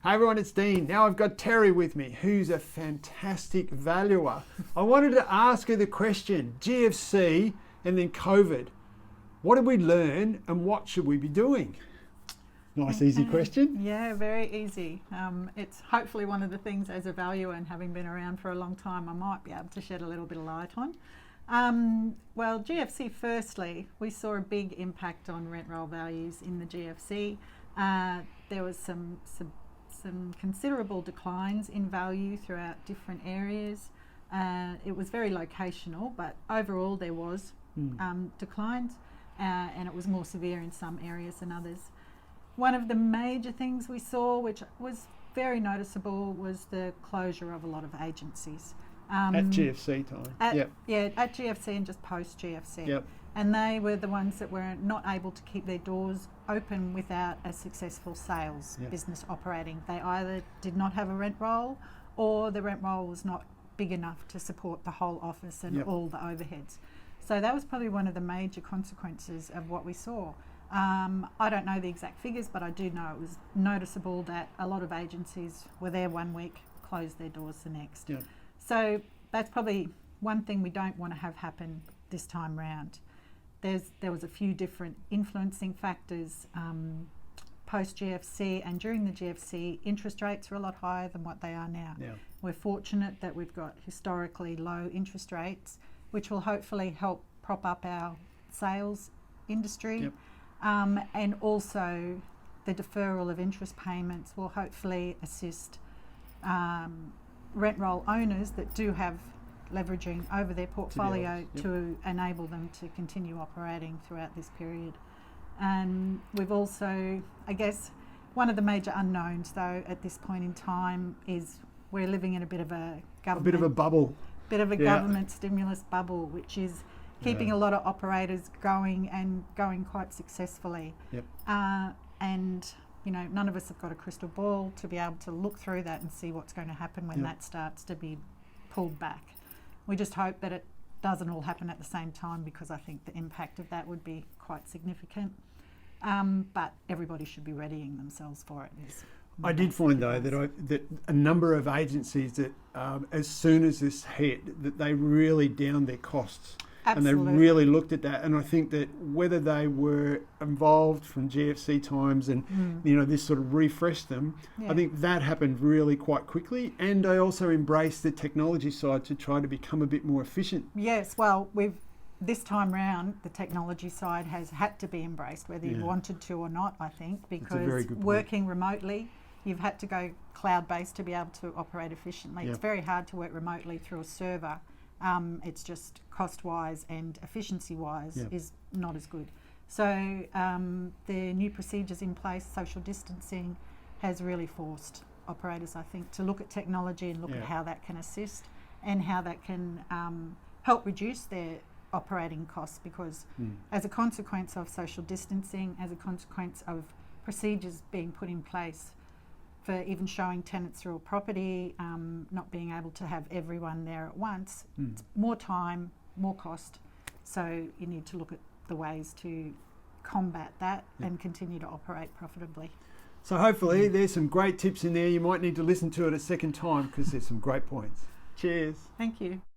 Hey everyone, it's Dean. Now I've got Teri with me, who's a fantastic valuer. I wanted to ask her the question, GFC and then COVID. What did we learn and what should we be doing? Nice, easy question. Yeah, very easy. It's hopefully one of the things as a valuer and having been around for a long time, I might be able to shed a little bit of light on. Well, GFC, firstly, we saw a big impact on rent roll values in the GFC. There was some considerable declines in value throughout different areas. It was very locational, but overall there was declines, and it was more severe in some areas than others. One of the major things we saw, which was very noticeable, was the closure of a lot of agencies. At GFC time. Yeah, at GFC and just post GFC. Yep. And they were the ones that were not able to keep their doors open without a successful sales business operating. They either did not have a rent roll, or the rent roll was not big enough to support the whole office and all the overheads. So that was probably one of the major consequences of what we saw. I don't know the exact figures, but I do know it was noticeable that a lot of agencies were there one week, closed their doors the next. Yep. So that's probably one thing we don't want to have happen this time round. There was a few different influencing factors post GFC, and during the GFC, interest rates were a lot higher than what they are now. Yeah. We're fortunate that we've got historically low interest rates, which will hopefully help prop up our sales industry. Yep. And also the deferral of interest payments will hopefully assist rent roll owners that do have leveraging over their portfolio to enable them to continue operating throughout this period. And we've also, I guess, one of the major unknowns though at this point in time is we're living in a bit of a bubble. Government stimulus bubble, which is keeping a lot of operators going and going quite successfully. Yep. And you know, none of us have got a crystal ball to be able to look through that and see what's going to happen when that starts to be pulled back. We just hope that it doesn't all happen at the same time, because I think the impact of that would be quite significant. But everybody should be readying themselves for it. I did find though that a number of agencies that as soon as this hit, that they really downed their costs. Absolutely. And they really looked at that, and I think that whether they were involved from GFC times and this sort of refreshed them, I think that happened really quite quickly. And they also embraced the technology side to try to become a bit more efficient. Yes, well, this time round the technology side has had to be embraced, whether you wanted to or not, I think, because working remotely, you've had to go cloud-based to be able to operate efficiently. It's very hard to work remotely through a server. It's just cost-wise and efficiency-wise is not as good. So the new procedures in place, social distancing, has really forced operators, I think, to look at technology and look at how that can assist and how that can help reduce their operating costs, because as a consequence of social distancing, as a consequence of procedures being put in place for even showing tenants through a property, not being able to have everyone there at once, it's more time, more cost. So you need to look at the ways to combat that and continue to operate profitably. So hopefully there's some great tips in there. You might need to listen to it a second time because there's some great points. Cheers. Thank you.